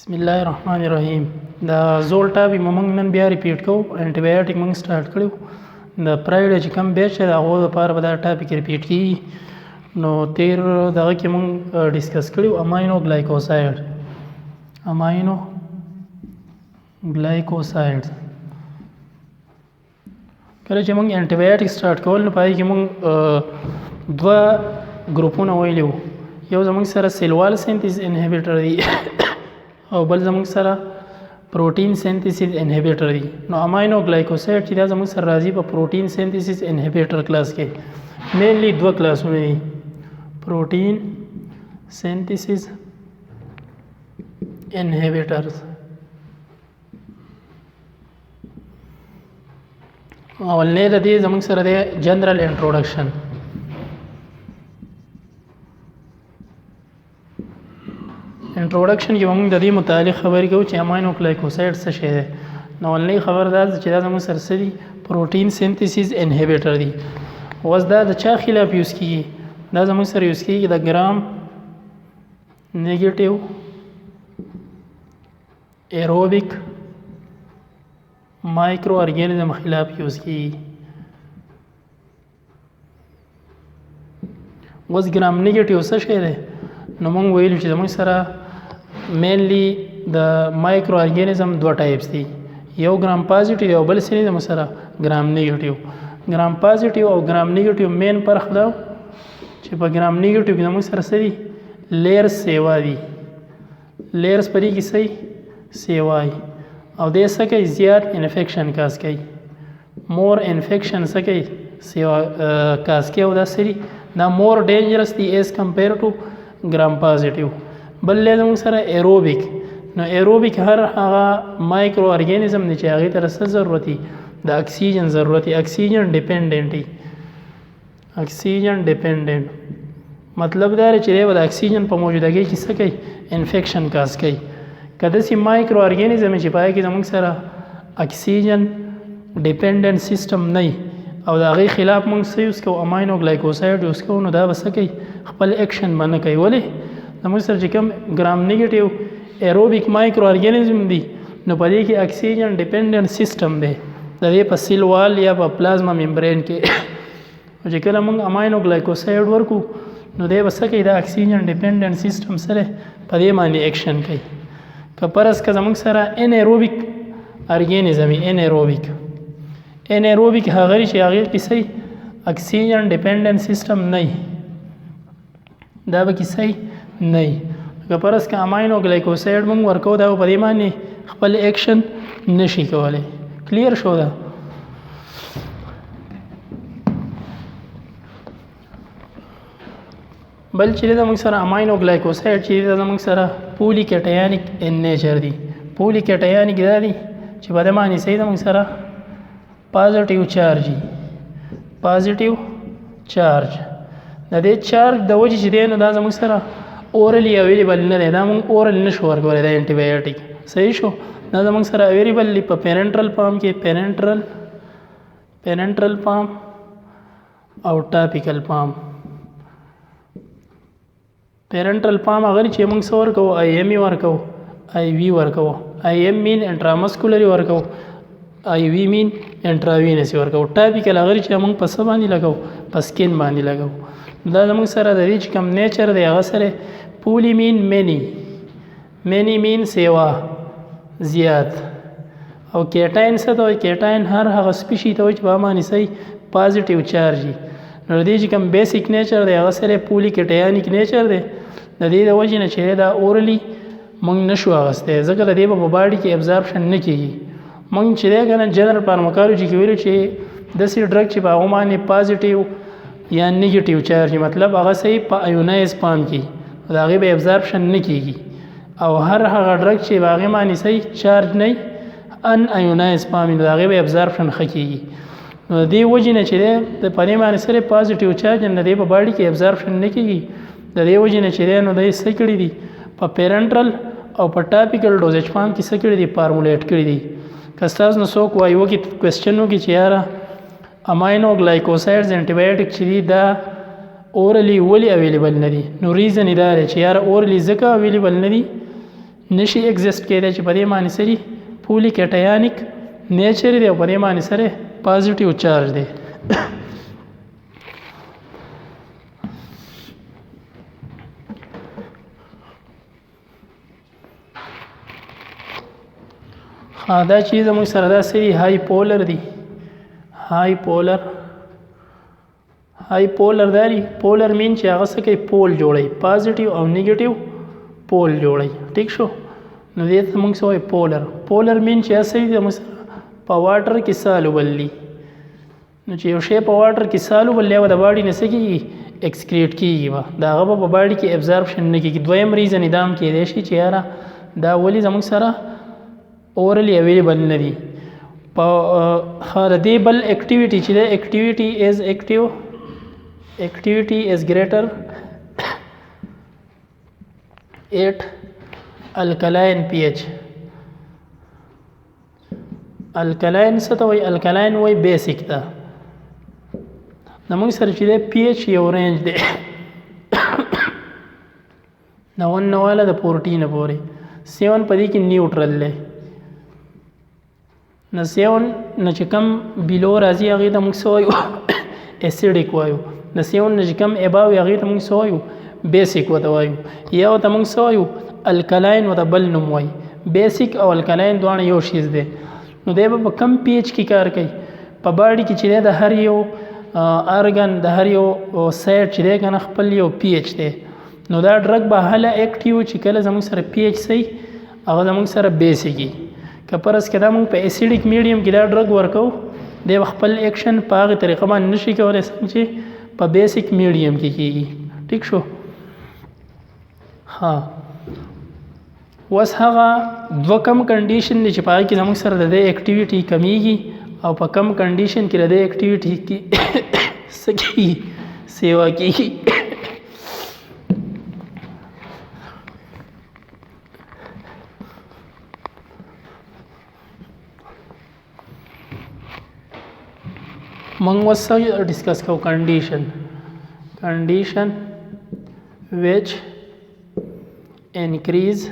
بسم الله الرحمن الرحیم. دا زول ټاپک موږ نن بیا ریپیټ کوو. انټي بایوټیک موږ سٹارټ کړو. د پرایډ چې کم بیچ د هغو لپاره به دا ټاپک ریپیټ کیږي. نو تیر دغه کې موږ ډسکس کړو امینو ګلایکوساید کله چې موږ انټي بایوټیک سٹارټ کول نو پای کې موږ دوه ګروپونه ویلو. یو زموږ سره سیل وال سینتیز انهبیټر دی او بل زموږ سره پروټین سینتیسیس انهبیټر دی. نو امینو ګلایکوساید چې دا زموږ سره راځي په پروټین سینتیسیس انهبیټر کلاس کې. مینلی دوه کلاسونه دي، پروټین سینتیسیس انهبیټرز اولنې د دې زموږ سره دی جنرال انټروډکشن. انټروډکشن کې موږ د دې متعلق خبرې کوو چې امینو ګلایکوساید څه شی دی. نو اولنۍ خبر دا چې دا زموږ سره څه دي، پروټین سینتیسیس انهبیټر دی. اوس دا د چا خلاف یوز کیږي؟ دا زموږ سره یوز کیږي د ګرام نیگیټیو ایروبیک مایکرو ارګانیزم خلاف یوز کیږي. اوس ګرام نیگیټیو څه شی دی؟ نو موږ ویلو چې زموږ سره مینلی د مایکرو ارګانیزم دوه ټایپس دي، یو ګرام پازیټیو او بل سری زموږ سره ګرام نیگیټیو. ګرام پازیټیو او ګرام نیگیټیو مین فرق دا چې په ګرام نیگیټیو کې زموږ سره سری لیرز سیوا دي، لیرز پرې کې صحیح سیوای او دې څه کوي، زیات انفیکشن کاز کوي، مور انفیکشن څه کوي، سیوا کاز کوي او دا سری دا مور ډینجرس دی ایز کمپیر ټو ګرام پازیټیو. بل زموږ سره ایروبیک. نو ایروبیک هر هغه مایکرو ارګانیزم دی چې هغې ته څه ضرورت دی، د اکسیجن ضرورت دی، اکسیجن ډیپینډنټ دی. اکسیجن ډیپینډنټ مطلب دا دی چې دی به د اکسیجن په موجودګۍ کې څه کوي، انفیکشن کاز کوي. که داسې مایکرو ارګانیزم چې په هغې کې زموږ سره اکسیجن ډیپینډنټ سیسټم نه وي او د هغې خلاف موږ څه یوز کوو، امینو ګلایکوساید یوز کوو، نو دا به څه کوي، خپل ایکشن به نه کوي. ولې؟ زموږ سره چې کوم ګرام نیگیټیو ایروبیک مایکرو ارګانیزم دی نو په دې کې اکسیجن ډیپینډنټ سیسټم دی، د دې په سیل وال یا په پلازما ممبرین کې. چې کله موږ امینو ګلایکوساید ورکو نو دی به څه کوي، دا اکسیجن ډیپینډنټ سیسټم سره په دې باندې ایکشن کوي. که پرس که زموږ سره ان ایروبیک ارګانیزم ان ایروبیک هغه چې هغې کې صحیح اکسیجن ډیپینډنټ سیسټم نه وي، دا به کې صحیح نه وي. که پرس که امینو ګلایکوساید موږ ورکو دا په دې باندې خپل ایکشن نشي کولی. کلیر شو ده؟ بل چې دا موږ سره امینو ګلایکوساید چې دا موږ سره پولی کیټایانیک ان نیچر دي. پولی کیټایانیک دا دي چې په دې باندې صحیح دا موږ سره پازیټیو چارج دي، پازیټیو چارج. د دې چارج د وجې چې دی نو دا زموږ سره اورلی اویلیبل نه دی، دا موږ اورل نشو ورکولی دا انټي بایوټیک. صحیح شو؟ دا زموږ سره اویلیبل دی په پیرنټرل پام کې، پیرنټرل پام او ټاپیکل پام. پیرنټرل پام هغه چې موږ څه ورکوو، آی ایم ای ورکوو، آی وی ورکوو. آی ایم مین انټرامسکولري ورکوو، آی وی مین انټراوینس ورکوو. ټاپیکل هغه چې موږ په څه باندې لګوو، په سکین باندې لګوو. دا زموږ سره د دې چې کوم نیچر دی هغه سره پولی مین مینی مین سیوا زیات او کیټاین څه ته وایي، کیټاین هر هغه سپیشي ته وایي چې په باندې صحیح پازیټیو چارج وي. نو د دې چې کوم بیسیک نیچر دی هغه سره پولی کیټایانیک نیچر دی. د دې د وجې نه چې دا اورلی موږ نشو اخیستی، ځکه د دې په باډي کې ابزاربشن نه کېږي. موږ چې دی که نه جنرال فارماکالوجي کې ویلو چې داسې ډرګ چې په هغو باندې پازیټیو یا نیگیټیو چارج مطلب هغه صحیح په ایونایز فارم کې د هغې به ابزاربشن نه کېږي، او هر هغه ډرګ چې په هغې باندې صحیح چارج نه وي ان ایونایز فارم نو د هغې به ابزاربشن ښه کېږي. نو د دې وجې نه چې دی د په دې باندې سره پازیټیو چارج د دې په باډي کې ابزاربشن نه کېږي، د دې وجې نه چې دی نو دی څه کړي دي، په پیرنټرل او په ټاپیکل ډوزیج فارم کې څه کړي دي، فارمولیټ کړي دي. که ستاسو نه څوک وایي وکړي کوېسچن وکړي چې یاره امینو ګلایکوسایډز انټي بایوټیک چې دي دا اورلی ولی اویلیبل نه دي، نو ریزن یې دا دی چې یاره اورلی ځکه اویلیبل نه دي نشي ایگزیسټ کېدای چې په دې معنی سره پولي کټایانیک نیچر دی او په دې معنی سره پازیټیو چارج دی. دا چې زموږ سره دا سری های پولر دی. های پولر دی. پولر مین چې هغه څه کوي پول جوړي، پازیټیو او نیگیټیو پول جوړي. ٹھیک شو؟ نو دې ته موږ سوای پولر. پولر مین چې اصلي د موږ په واټر کې سالوبل دي. نو چې یو شی په واټر کې سالوبل دی او د باډي نه سکیږي ایکسکریټ کیږي، دا هغه په باډي کې ابزاربشن نه کیږي. دویم ریزن دا هم کېدای شي چې یاره دا ولې زموږ سره اورلی اویلیبل نه دي. په د دې بل اکټیویټي چې ده اکټیویټي از ګریټر ایٹ الکلاین پی ایچ. الکلاین څه ته وایي؟ الکلاین وایي بیسیک ته. زموږ سره چې دی پی ایچ یو رینج دی د 1 نه واله د 14 پورې. 7 په دې کې نیوټرل دی. نه 7 نه چې کم بیلو راځي هغې ته موږ څه وایو؟ اسیډیک وایو. د 7 نه چې کم ابا وي هغې ته موږ څه وایو؟ بیسیک ورته وایو. یا ورته موږ څه وایو؟ الکلاین ورته بل نوم وایي. بیسیک او الکلاین دواړه یو شیز دی. نو دی به په کم پی ایچ کې کار کوي؟ په باډي کې چې دی د هر یو ارګن د هر یو سایډ چې دی که نه خپل یو پی ایچ دی. نو دا ډرګ به هله اکټیو چې کله زموږ سره پی ایچ صحیح هغه زموږ سره بیسیک وي. که پرس کې دا موږ په اسیډیک میډیم کې دا ډرګ ورکو دی به خپل ایکشن په هغې طریقه باندې نشي کولی څنګه چې په بیسیک میډیم کې کېږي. ټیک شو؟ ها اوس هغه دوه کم کنډیشن دی چې په هغې کې زموږ سره د دې اکټیویټي کمیږي او په کم کنډیشن کې د دې اکټیویټي کې څه کېږي؟ سیوا کېږي. موږ اوس ډسکس کوو کنډیشن which increase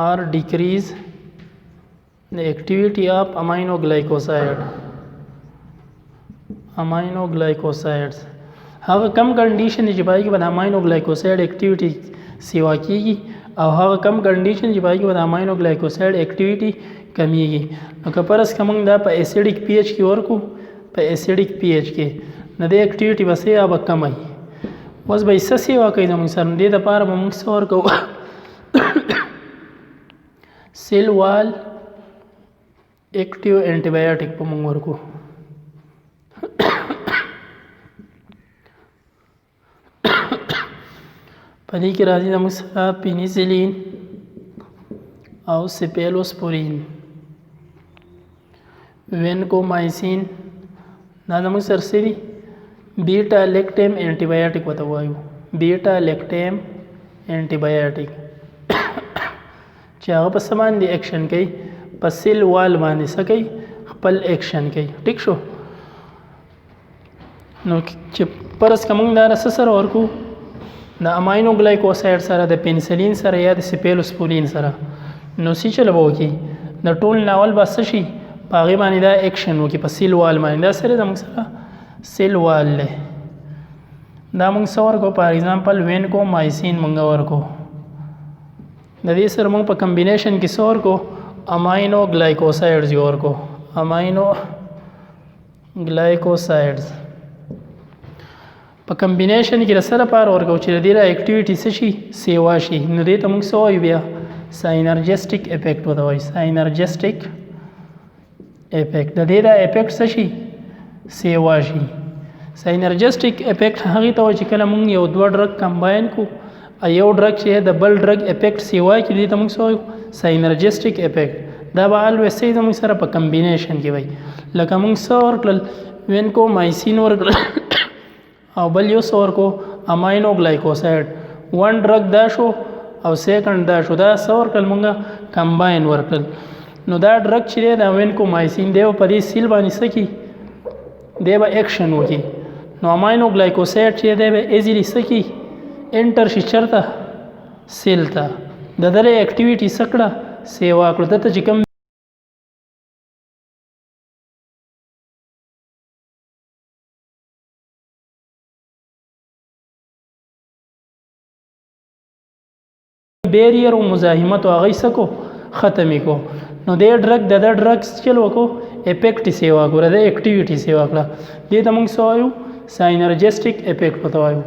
or decrease the activity of aminoglycosides. هغه کم کنډیشن چې پای کې د امینوګلایکوساید اکټیویټي سیوا کیږي او هغه کم کنډیشن چې پای کې د امینوګلایکوساید اکټیویټي کمیږي. نو که پرس که موږ دا په اسیډیک پی ایچ کې ورکو، په اسیډیک پی ایچ کې نه د اکټیویټي به څه به کمی. اوس به یې څه سیوا کوي زموږ سره؟ دې دپاره به موږ څه ورکوو؟ سیل وال اکټیو انټي بایوټیک به موږ ورکو. په دې کې راځي زموږ سره پینیسیلین او سیپیلوسپورین. وینکومایسین دا زموږ سره څه دي؟ بیټا لیکټیم انټي بایوټیک ورته وایو. بیټا لیکټیم انټي بایوټیک چې هغه په څه باندې ایکشن کوي؟ په سیل وال باندې څه کوي؟ خپل ایکشن کوي. ټیک شو؟ نو چې پرس که موږ دا څه سره ورکو؟ د امینوګلایکوساید سره، د پینسلین سره یا د سیپیلوسپورین سره. نو څه چله به وکړي؟ د ټول ناول به څه شي؟ په هغې باندې دا ایکشن وکړي، په سیل وال باندې. دا سره زموږ سره سیل وال دی. دا موږ څه ورکو؟ فار ایگزامپل وینکومایسین موږ ورکو. د دې سره موږ په کمبینیشن کې څه ورکو؟ امینوګلایکوسایډز یې ورکو. امینوګلایکوسایډز په کمبینیشن کې د څه لپاره ورکو؟ چې د دې را اکټیویټي څه شي؟ سیوا شي. نو دې ته موږ څه وایو بیا؟ ساینرجسټیک افیکټ ورته وایي. ساینرجسټیک افیکټ. د دې دا افیکټ څه شي؟ سیوا شي. ساینرجسټیک افیکټ هغې ته وایي چې کله موږ یو دوه ډرګ کمباین کو، یو ډرګ چې د بل ډرګ افیکټ سیوا کړي، دې ته موږ څه وایو؟ ساینرجسټیک افیکټ. دا به الویز څه زموږ سره په کمبینیشن کې وایي. لکه موږ څه ورکړل؟ وینکومایسین ورکړل او بل یو څه ورکو؟ امینوګلایکوساید. 1 ډرګ دا شو او سیکنډ دا شو. دا څه ورکړل موږ؟ کمباین ورکړل. نو دا ډرګ چې دی دا وینکومایسین دی په دې سیل باندې څه کي؟ دی به ایکشن وکړي. نو امینوګلایکوساید چې دی به ایزیلی څه کي؟ انټر شي چېرته؟ سیل ته. د دره اکټیویټي سکړه سیوا کړو دته چې کوم بیریر او مزاحمت او هغه سکو ختمې کو نو د ډرګ د ډرګز چل وکړو افیکټ سیوا کړو د اکټیویټي سیوا کړه دې ته موږ سوایو ساینرجسټیک افیکټ پتوایو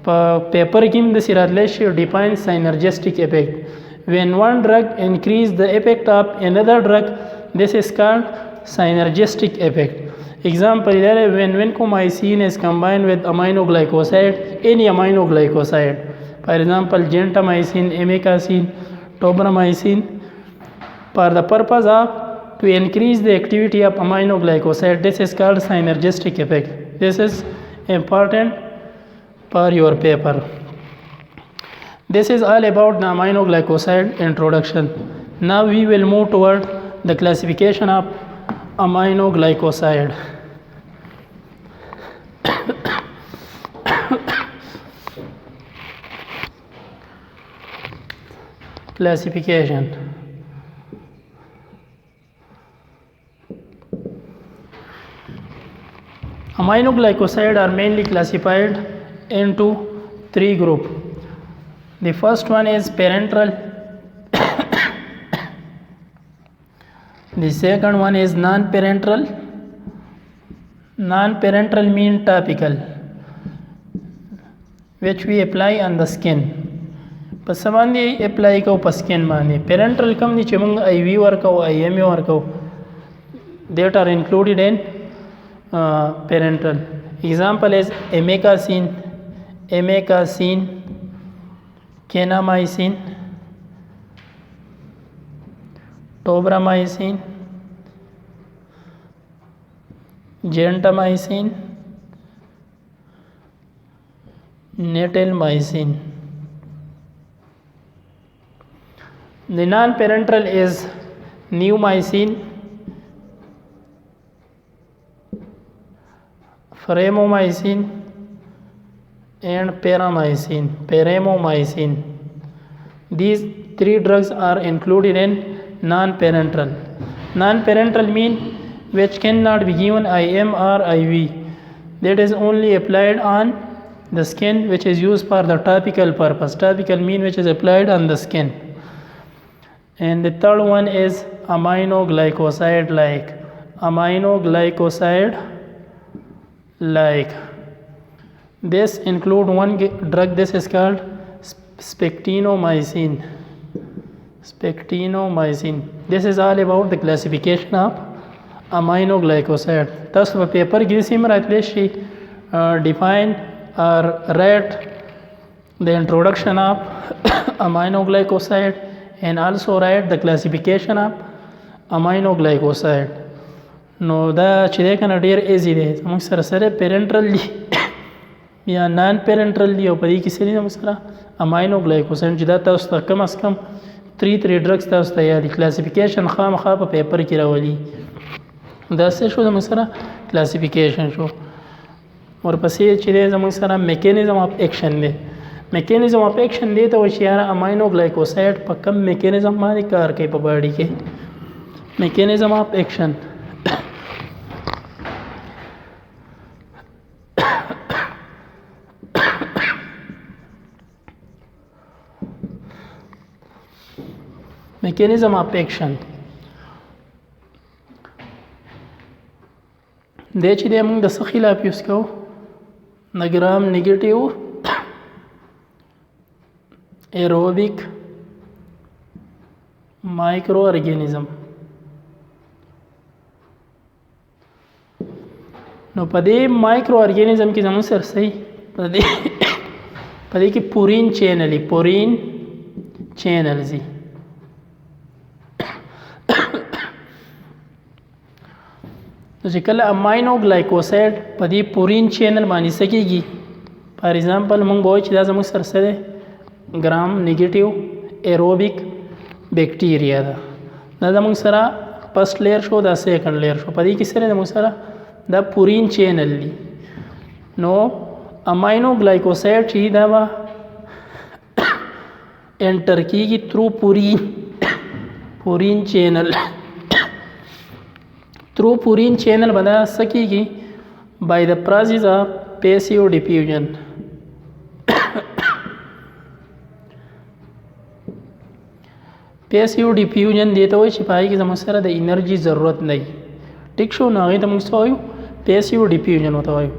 په پیپر کې د سیراتلی شي ډیفاین ساینرجسټیک افیکټ when one drug increase the effect of another drug this is called synergistic effect example when vancomycin is combined with aminoglycoside any aminoglycoside for example gentamicin amikacin tobramycin for the purpose of to increase the activity of aminoglycoside this is called synergistic effect this is important for your paper this is all about the aminoglycoside introduction now we will move toward the classification of aminoglycoside classification aminoglycoside are mainly classified into three groups the first one is parenteral the second one is non-parenteral non-parenteral mean topical which we apply on the skin په سماندې اپلای کو په سکین باندې پیرنټرل کم دي چې موږ ای وی ورکو ای ایم ای ورکو that are included in parenteral example is amikacin kanamycin tobramycin gentamicin natilmycin the non-parenteral is neomycin phragmomycin and paramomycin these three drugs are included in non-parenteral mean which cannot be given IM or IV that is only applied on the skin which is used for the topical purpose topical mean which is applied on the skin and the third one is aminoglycoside like this include one drug this is called spectinomycin this is all about the classification of aminoglycoside tasu په پیپر کې سیم راتلی شي define or write the introduction of aminoglycoside and also write the classification of aminoglycoside نو دا چې دی کنه ډیر ایزی دی موږ سره پیرنټرل دی یا نان پیرنټرل دی او په دې کې سری موږ سره امینوګلایکوساید چې دا تاسو ته کم از کم 3 ډرګز تاسو ته یادي کلاسیفیکیشن خامخا په پیپر کې راولي دا څه شو موږ سره کلاسیفیکیشن شو ورپسې چې دی موږ سره میکانیزم اف ایکشن دی میکانیزم اف ایکشن دی ته وایي چې یاره امینوګلایکوساید په کم میکانیزم باندې کار کوي په باډي کې میکانیزم اف ایکشن mechanism of action د چې د موږ د څه خلاف یوز کوو د ګرام نیگیټیو ایروبیک مایکرو ارګانیزم نو په دې مایکرو ارګانیزم کې زموږ سره صحیح په دې کې پورین چینل زی نو چې کله امینوګلایکوساید په دې پورین چینل باندې سکیږي فار ایگزامپل موږ وایو چې دا زموږ سره سره ګرام نیگیټیو ایروبیک بیکټیریا ده دا زموږ سره فرست لیر شو دا سیکنډ لیر شو په دې کې سره زموږ سره دا پورین چینل دی نو امینوګلایکوساید چې دا به انټر کیږي تھرو پورین چینل تھرو پورین چینل بدا سکیږي by the process of passive diffusion. passive diffusion دیته وایي چې پای کې زموږ سره د انرژي ضرورت نه وي. ټیک شو، نو هغې ته موږ څه وایو؟ passive diffusion ورته وایو.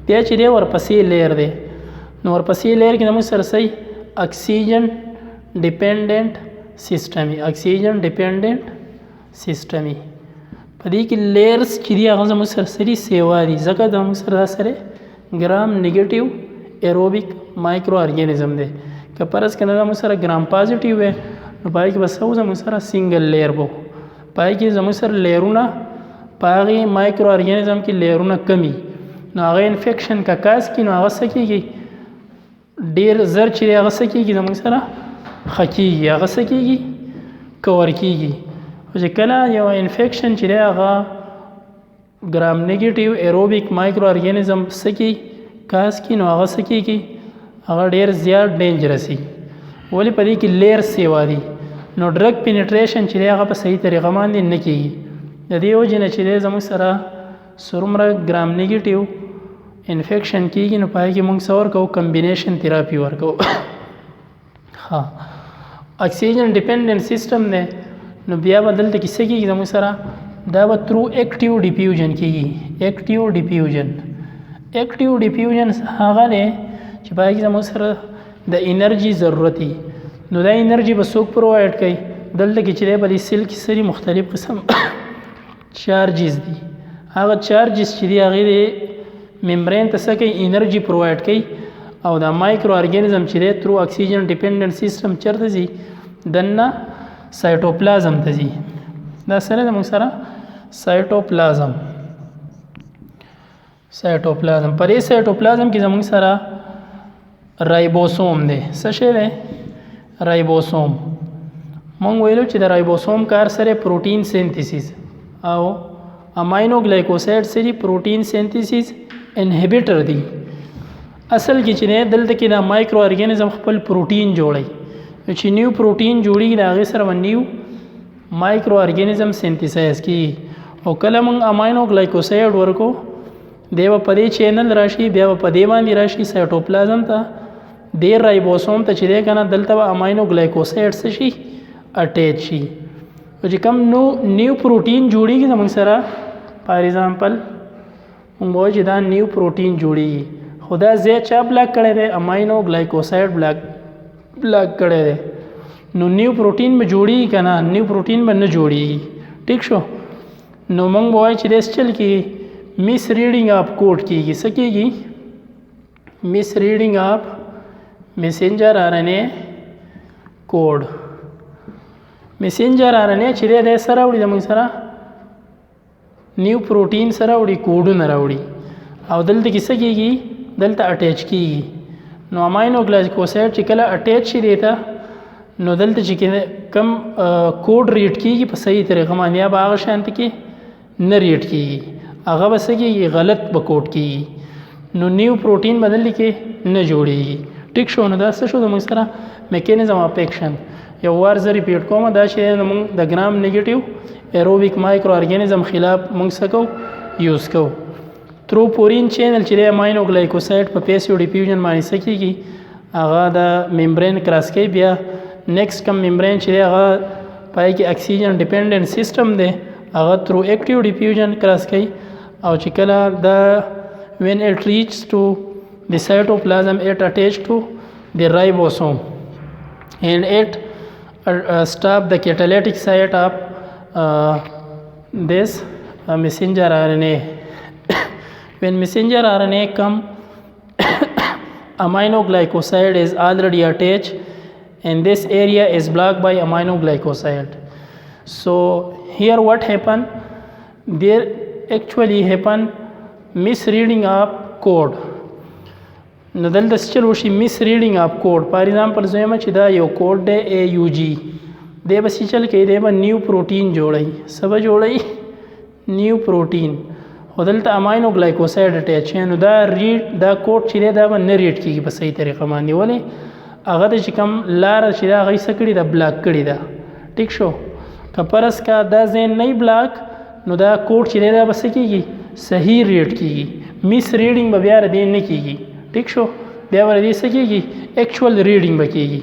بیا چې دی ورپسې لیر دی، نو ورپسې لیر کې زموږ سره صحیح اکسیجن ډیپینډنټ سیسټم وي. اکسیجن ډیپینډنټ سیسټم وي. په دې کې لیرز چې دي هغه زموږ سره سري سیوا دي، ځکه زموږ سره دا سره ګرام نیګیټیو ایروبیک مایکرو ارګینزم دی. که فرض کړه زموږ سره ګرام پازیټیو وي، نو پای کې بس زموږ سره سنگل لیر وو. پای کې زموږ سره لیرونه په هغې مایکرو ارګینزم کې لیرونه کمی، نو هغه انفیکشن که کاز کړي، نو هغه څه کېږي؟ ډېر زر چې دی هغه څه کېږي؟ زموږ سره ښه کېږي، هغه څه کېږي؟ کور کېږي. او چې کله یو انفیکشن چې دی هغه ګرام نیګیټیو ایروبیک مایکرو ارګینزم څه کېږي؟ کاز کړي، نو هغه څه کېږي؟ هغه ډېر زیات ډینجرس وي. ولې؟ په دې کې لیر سیوا دي، نو ډرګ پینیټریشن چې دی هغه په صحیح طریقه باندې نه کېږي. د دې وجې نه چې دی زموږ سره څومره ګرام نیګیټیو انفیکشن کېږي، نو پای کې موږ څه ورکوو؟ کمبینیشن تھراپي ورکوو. ها، اکسیجن ډیپینډنټ سیسټم دی، نو بیا به دلته کې څه کېږي زموږ سره؟ دا به تھرو ایکټیو ډیفیوژن کېږي. ایکټیو ډیفیوژن هغه دی چې پای کې زموږ سره د انرژي ضرورت وي، نو دا انرژي به څوک پرووایډ کوي؟ دلته کې چې دی په دې سیل کې سري مختلف قسم چارجز دي. هغه چارجز چې دي هغې د ممبرین ته څه کوي؟ انرژي پرووایډ کوي. او دا مایکرو ارګینزم چې دی تھرو اکسیجن ډیپینډنټ سیسټم چېرته ځي؟ دننه سایټوپلازم ته ځي. دا سره زموږ سره سایټوپلازم په دې سایټوپلازم کې زموږ سره رایبوسوم دی. څه شی دی؟ رایبوسوم. مونږ ویلو چې د رایبوسوم کار سره پروټین سینتھیسس او امینو ګلایکوسایډ سری پروټین سینتھیسس انهبیټر دي. اصل کې چې نه دلته کې دا مایکرو ارګینزم خپل پروټین جوړي، چې نیو پروټین جوړي دا هغه سره نیو مایکرو ارګینزم سینتھیسایز کی. او کله مونږ امینو ګلایکوسایډ ورکو، دیو په دې چینل راشي، بیا په دې باندې راشي سایټوپلازم ته، د رایبوسوم ته چې دی کنه دلته امینو ګلایکوسایډ څه شي؟ اٹیچ شي. او چې کوم نیو پروټین جوړیږي زموږ سره، فار ایگزامپل موږ وایو چې دا نیو پروټین جوړیږي، خو دا ځای چا بلاک کړی دی؟ امینو ګلایکوسایډ بلاک کړی دی. نو نیو پروټین به جوړیږي که نه؟ نیو پروټین به نه جوړیږي. ټیک شو، نو موږ به وایو چې داس چل کېږي مس ریډینګ آف کوډ کېږي. څه کېږي؟ مس ریډینګ آف میسنجر آر این اے کوډ. میسنجر آر این اے چې دی دی سره راوړي زموږ سره نیو پروټین سره راوړي، کوډونه راوړي، او دلته کې څه کېږي؟ دلته اٹیچ کېږي. نو امینو ګلایکوسایډ چې کله اٹیچ شي دی ته، نو دلته چې کم کوډ ریډ کېږي په صحیح طریقه باندې، یا به هغه شانته کې نه ریډ کېږي، هغه به څه کېږي؟ غلط به کوډ کېږي. نو نیو پروټین به دلته کې نه جوړېږي. ټیک شو، نو دا څه شو زموږ سره؟ میکانیزم اف ایکشن. یو وار زه ریپیټ کوم، دا چې موږ د ګرام نیګیټیو ایروبیک مایکرو ارګینزم خلاف موږ څه کوو؟ یوز کوو. تھرو پورین چینل چې دی امینو ګلایکوسایډ په پیسیو ډیفیوژن باندې څه کېږي؟ هغه د ممبرین کراس کوي. بیا نیکسټ کم ممبرین چې دی هغه پای کې اکسیجن ډیپینډنټ سیسټم دی، هغه تھرو ایکټیو ډیفیوژن کراس کوي. او چې کله دا when it reaches to the cytoplasm, it attached to the ribosome and it stop the catalytic site of this messenger RNA. When messenger RNA come, aminoglycoside is already attached and this area is blocked by aminoglycoside. So here what happen? There actually happen misreading of code. نو دلته چل وشي misreading of code. فار ایگزامپل زما چې دا یو کوډ دی AUG، دی به چل کوي، دی به نیو پروټین جوړي. څه به جوړي؟ نیو پروټین. خو دلته امینو ګلایکوسایډ اټیچ، نو دا کوډ چې دی دا به نه ریډ کېږي په صحیح طریقه باندې. ولې؟ هغه د چې کوم لار چې دا هغه څه کړي ده بلاک کړي ده. ټیک شو. که فرض کا دا ځای نه بلاک نو دا کوډ چې دی دا به څه کېږي صحیح ریډ کېږي، میس ریډینګ به بیا ردې نه کېږي. ټیک شو. بیا به ردې څه کېږي ایکچوال ریډینګ به کېږي.